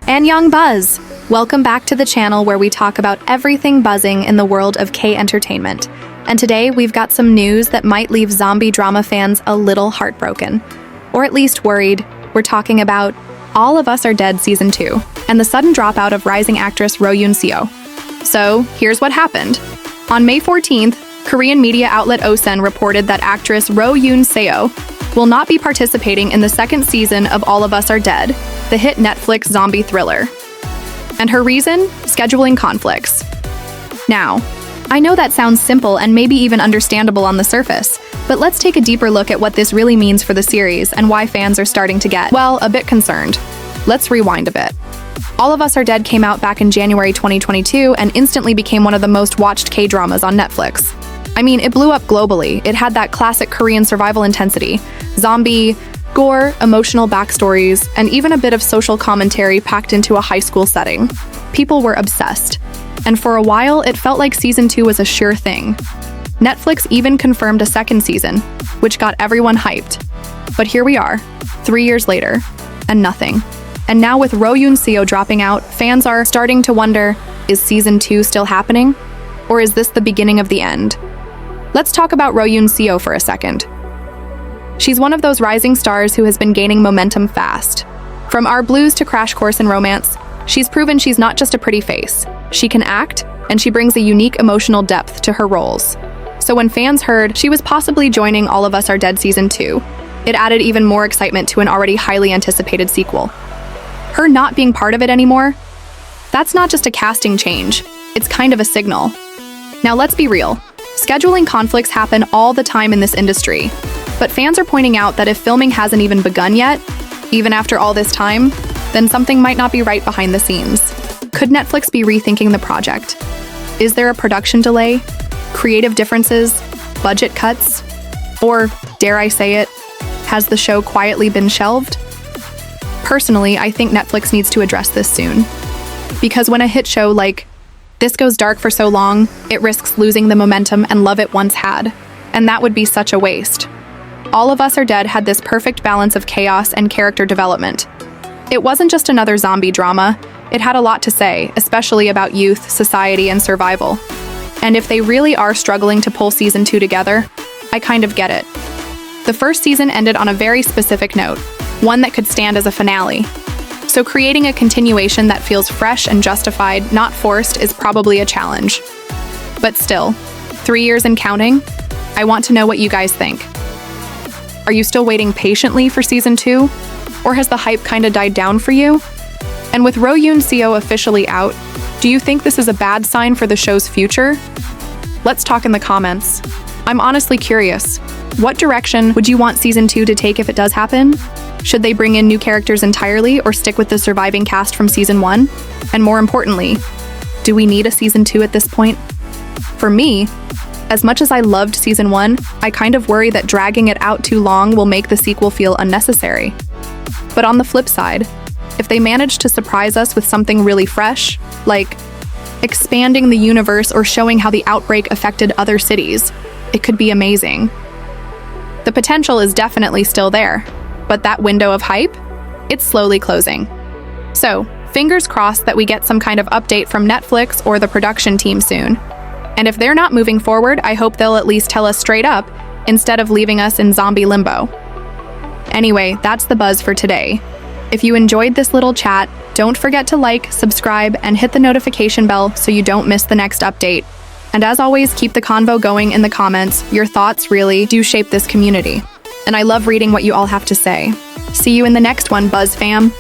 Annyeong Buzz! Welcome back to the channel where we talk about everything buzzing in the world of K-entertainment. And today we've got some news that might leave zombie drama fans a little heartbroken. Or at least worried. We're talking about All of Us Are Dead Season 2 and the sudden dropout of rising actress Roh Yoon Seo. So, here's what happened. On May 14th, Korean media outlet Osen reported that actress Roh Yoon Seo will not be participating in the second season of All of Us Are Dead, the hit Netflix zombie thriller. And her reason? Scheduling conflicts. Now, I know that sounds simple and maybe even understandable on the surface, but let's take a deeper look at what this really means for the series and why fans are starting to get, well, a bit concerned. Let's rewind a bit. All of Us Are Dead came out back in January 2022 and instantly became one of the most watched K-dramas on Netflix. I mean, it blew up globally. It had that classic Korean survival intensity, zombie, gore, emotional backstories, and even a bit of social commentary packed into a high school setting. People were obsessed. And for a while, it felt like Season 2 was a sure thing. Netflix even confirmed a second season, which got everyone hyped. But here we are, 3 years later, and nothing. And now with Roh Yoon Seo dropping out, fans are starting to wonder, is Season 2 still happening? Or is this the beginning of the end? Let's talk about Roh Yoon Seo for a second. She's one of those rising stars who has been gaining momentum fast. From Our Blues to Crash Course in Romance, she's proven she's not just a pretty face. She can act, and she brings a unique emotional depth to her roles. So when fans heard she was possibly joining All of Us Are Dead Season 2, it added even more excitement to an already highly anticipated sequel. Her not being part of it anymore? That's not just a casting change, it's kind of a signal. Now let's be real. Scheduling conflicts happen all the time in this industry. But fans are pointing out that if filming hasn't even begun yet, even after all this time, then something might not be right behind the scenes. Could Netflix be rethinking the project? Is there a production delay? Creative differences? Budget cuts? Or, dare I say it, has the show quietly been shelved? Personally, I think Netflix needs to address this soon. Because when a hit show like this goes dark for so long, it risks losing the momentum and love it once had. And that would be such a waste. All of Us Are Dead had this perfect balance of chaos and character development. It wasn't just another zombie drama, it had a lot to say, especially about youth, society, and survival. And if they really are struggling to pull Season 2 together, I kind of get it. The first season ended on a very specific note, one that could stand as a finale. So creating a continuation that feels fresh and justified, not forced, is probably a challenge. But still, 3 years and counting, I want to know what you guys think. Are you still waiting patiently for Season 2? Or has the hype kinda died down for you? And with Roh Yoon Seo officially out, do you think this is a bad sign for the show's future? Let's talk in the comments. I'm honestly curious. What direction would you want Season 2 to take if it does happen? Should they bring in new characters entirely or stick with the surviving cast from Season 1? And more importantly, do we need a Season 2 at this point? For me, as much as I loved Season 1, I kind of worry that dragging it out too long will make the sequel feel unnecessary. But on the flip side, if they manage to surprise us with something really fresh, like expanding the universe or showing how the outbreak affected other cities, it could be amazing. The potential is definitely still there, but that window of hype, it's slowly closing. So, fingers crossed that we get some kind of update from Netflix or the production team soon. And if they're not moving forward, I hope they'll at least tell us straight up, instead of leaving us in zombie limbo. Anyway, that's the buzz for today. If you enjoyed this little chat, don't forget to like, subscribe, and hit the notification bell so you don't miss the next update. And as always, keep the convo going in the comments. Your thoughts really do shape this community. And I love reading what you all have to say. See you in the next one, Buzz fam.